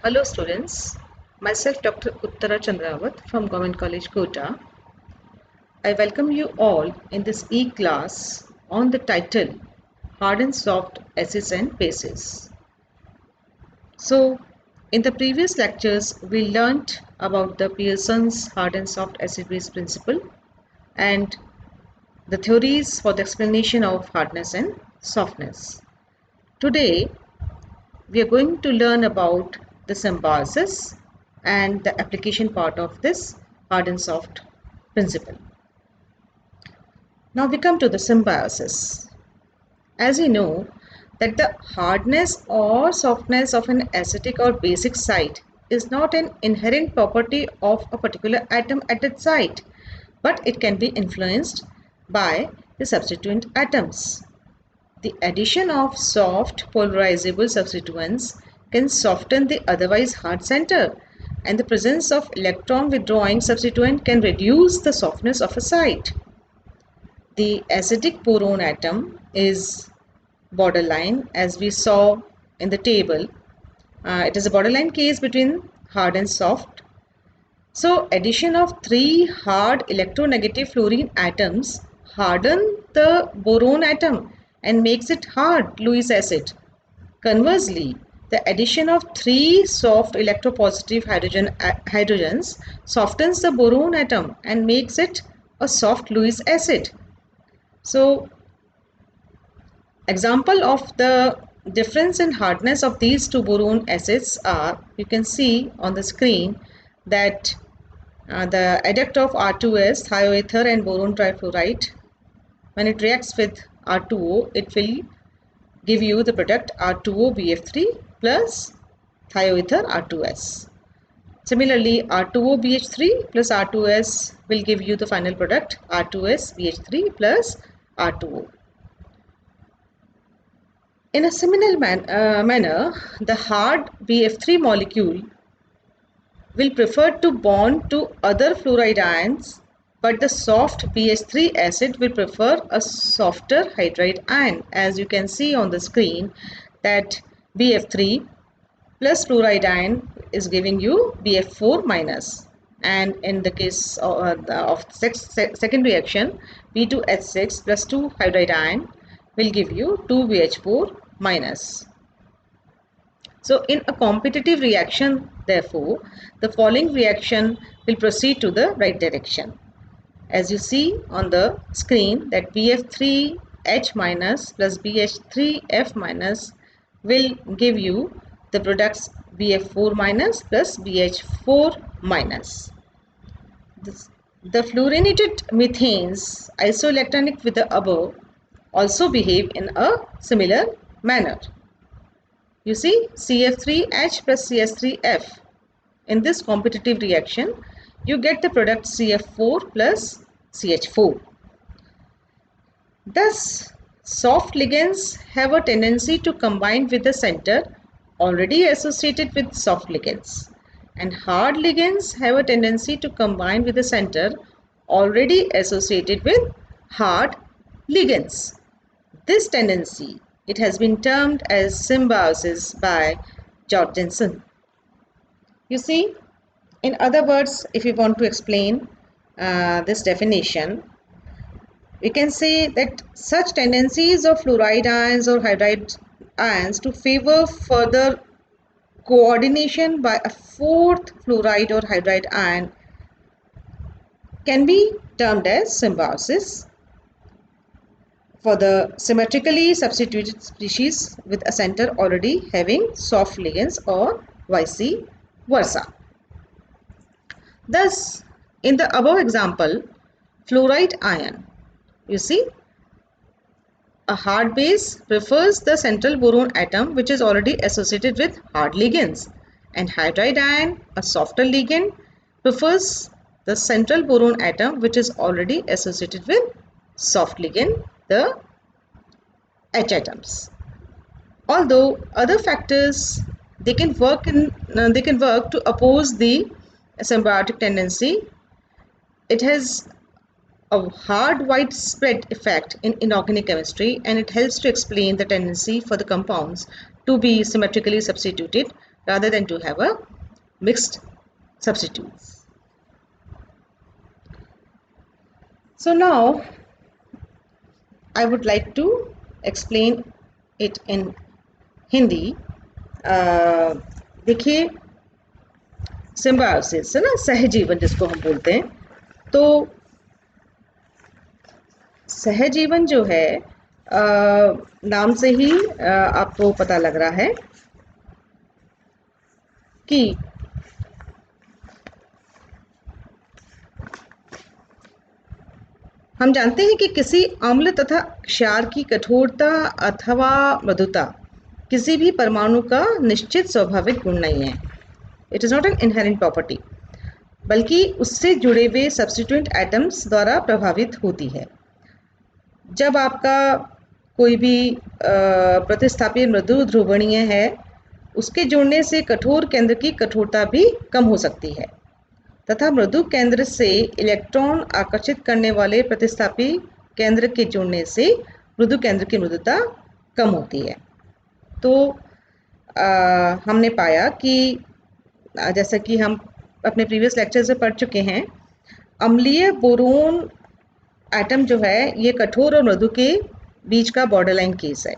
Hello students, myself Dr. Uttara Chandrawat from Government College Kota. I welcome you all in this e-class on the title Hard and Soft Acids and Bases. So in the previous lectures we learnt about the Pearson's hard and soft acid base principle and the theories for the explanation of hardness and softness. Today we are going to learn about the symbiosis and the application part of this hard and soft principle. Now we come to the symbiosis. As you know that the hardness or softness of an acidic or basic site is not an inherent property of a particular atom at its site, but it can be influenced by the substituent atoms. The addition of soft polarizable substituents can soften the otherwise hard center, and the presence of electron withdrawing substituent can reduce the softness of a site. The acidic boron atom is borderline, as we saw in the table. It is a borderline case between hard and soft. So addition of 3 hard electronegative fluorine atoms harden the boron atom and makes it hard Lewis acid. Conversely, the addition of 3 soft electropositive hydrogens softens the boron atom and makes it a soft Lewis acid. So example of the difference in hardness of these two boron acids are, you can see on the screen that the adduct of R2S, thioether and boron trifluoride, when it reacts with R2O, it will give you the product R2O-BF3 plus thioether R2S. Similarly, R2O-BH3 plus R2S will give you the final product R2S-BH3 plus R2O. In a similar manner, the hard BF3 molecule will prefer to bond to other fluoride ions, but the soft BH3 acid will prefer a softer hydride ion. As you can see on the screen that BF3 plus fluoride ion is giving you BF4 minus, and in the case of second reaction, B2H6 plus 2 hydride ion will give you 2BH4 minus. So in a competitive reaction, therefore, the following reaction will proceed to the right direction. As you see on the screen that BF3H minus plus BH3F minus will give you the products BF4 minus plus BH4 minus. The fluorinated methanes isoelectronic with the above also behave in a similar manner. You see CF3H plus CH3F. In this competitive reaction, you get the product CF4 plus CH4. Thus, soft ligands have a tendency to combine with the center already associated with soft ligands, and hard ligands have a tendency to combine with the center already associated with hard ligands. This tendency, it has been termed as symbiosis by Jorgensen. You see, in other words, if we want to explain this definition, we can say that such tendencies of fluoride ions or hydride ions to favor further coordination by a fourth fluoride or hydride ion can be termed as symbiosis for the symmetrically substituted species with a center already having soft ligands or vice versa. Thus, in the above example, fluoride ion, you see, a hard base prefers the central boron atom which is already associated with hard ligands, and hydride ion, a softer ligand, prefers the central boron atom which is already associated with soft ligand, the H atoms. Although other factors they can work to oppose the symbiotic tendency, it has a hard widespread effect in inorganic chemistry, and it helps to explain the tendency for the compounds to be symmetrically substituted rather than to have a mixed substitutes. So now I would like to explain it in Hindi. देखिए, symbiosis है ना, सहजीवन जिसको हम बोलते हैं, तो सहजीवन जो है नाम से ही आपको पता लग रहा है कि हम जानते हैं कि किसी अम्ल तथा क्षार की कठोरता अथवा मृदुता किसी भी परमाणु का निश्चित स्वाभाविक गुण नहीं है. It is not an inherent property, बल्कि उससे जुड़े हुए सब्स्टिट्यूएंट एटम्स द्वारा प्रभावित होती है. जब आपका कोई भी प्रतिस्थापी मृदु ध्रुवणीय है, उसके जुड़ने से कठोर केंद्र की कठोरता भी कम हो सकती है तथा मृदु केंद्र से इलेक्ट्रॉन आकर्षित करने वाले प्रतिस्थापी केंद्र के जुड़ने से मृदु केंद्र की मृदुता कम होती है. तो हमने पाया कि जैसा कि हम अपने प्रीवियस लेक्चर से पढ़ चुके हैं, अम्लीय बोरोन एटम जो है ये कठोर और मृदु के बीच का बॉर्डरलाइन केस है.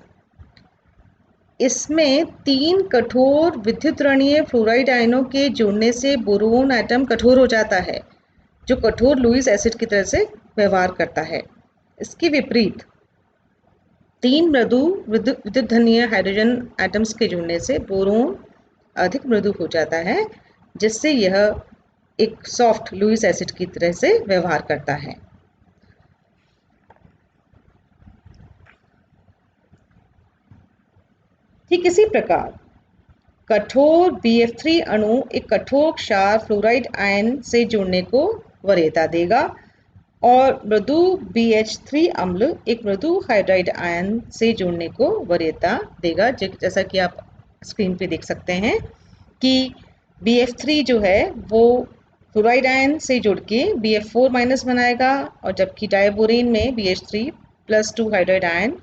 इसमें 3 कठोर विद्युतरणीय फ्लोराइड आयनों के जुड़ने से बोरोन एटम कठोर हो जाता है, जो कठोर लुईस एसिड की तरह से व्यवहार करता है. इसके विपरीत 3 मृदु विद्युतधनीय हाइड्रोजन एटम्स के जुड़ने से बोरोन अधिक मृदु हो जाता है, जिससे यह एक सॉफ्ट लुईस एसिड की तरह से व्यवहार करता है. ठीक इसी प्रकार कठोर BF3 अणु एक कठोर क्षार फ्लोराइड आयन से जुड़ने को वरीयता देगा और मृदु BH3 अम्ल एक मृदु हाइड्राइड आयन से जुड़ने को वरीयता देगा. जैसा कि आप स्क्रीन पे देख सकते हैं कि BF3 जो है वो फ्लोराइड आयन से जुड़ के BF4 माइनस बनाएगा, और जबकि डायबोरेन में BH3+2 hydride ion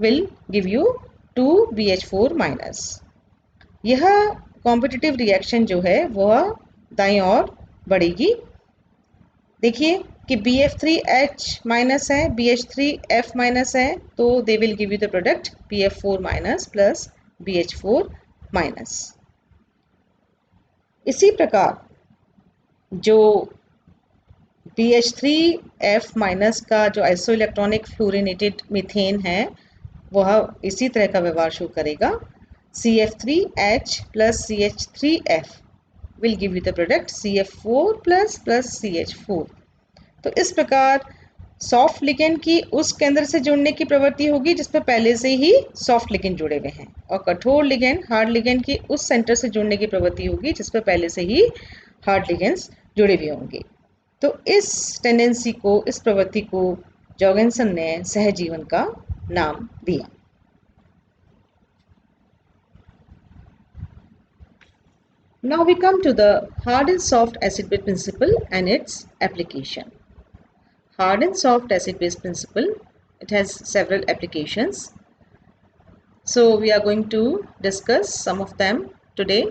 will give you 2BH4 minus. यह कॉम्पिटिटिव रिएक्शन जो है वह दाईं ओर बढ़ेगी. देखिए कि BF3H माइनस है, BH3F माइनस है, तो they will give you the product BF4 minus plus BH4 minus. इसी प्रकार जो BH3F माइनस का जो आइसो इलेक्ट्रॉनिक फ्लोरिनेटेड मीथेन है वह इसी तरह का व्यवहार शो करेगा. CF3H plus CH3F will give you the product CF4 plus CH4. तो इस प्रकार सॉफ्ट लिगेंड की उस केंद्र से जुड़ने की प्रवृत्ति होगी जिस पर पहले से ही सॉफ्ट लिगेंड जुड़े हुए हैं, और कठोर लिगेंड हार्ड लिगेंड की उस सेंटर से जुड़ने की प्रवृत्ति होगी जिस पर पहले से ही हार्ड लिगेंड्स जुड़े हुए होंगे. तो इस टेंडेंसी को, इस प्रवृत्ति को जॉर्गेनसन ने सहजीवन का नाम दिया. Now we come to the hard and soft acid-base principle and its application. Hard and soft acid-base principle, it has several applications. So we are going to discuss some of them today.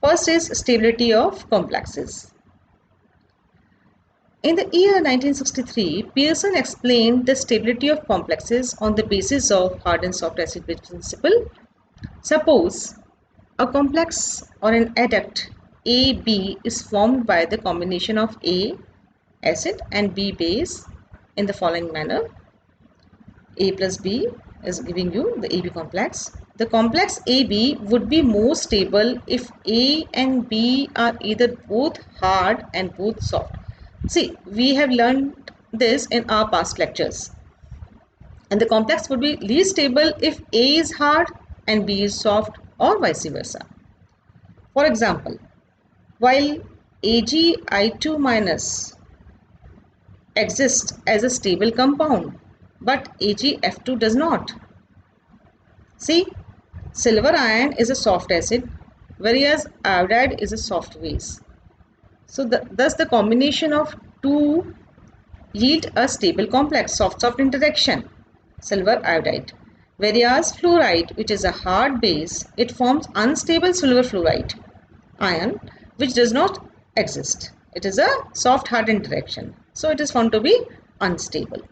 First is stability of complexes. In the year 1963, Pearson explained the stability of complexes on the basis of hard and soft acid-base principle. Suppose a complex or an adduct AB is formed by the combination of A acid and B base in the following manner. A plus B is giving you the AB complex. The complex AB would be more stable if A and B are either both hard and both soft. See, we have learned this in our past lectures. And the complex would be least stable if A is hard and B is soft, or vice versa. For example, while AgI2 minus exists as a stable compound, but AgF2 does not. See, silver iron is a soft acid, whereas iodide is a soft base. So thus the combination of two yield a stable complex, soft-soft interaction, silver iodide. Whereas fluoride, which is a hard base, it forms unstable silver fluoride ion which does not exist. It is a soft hard interaction. So it is found to be unstable.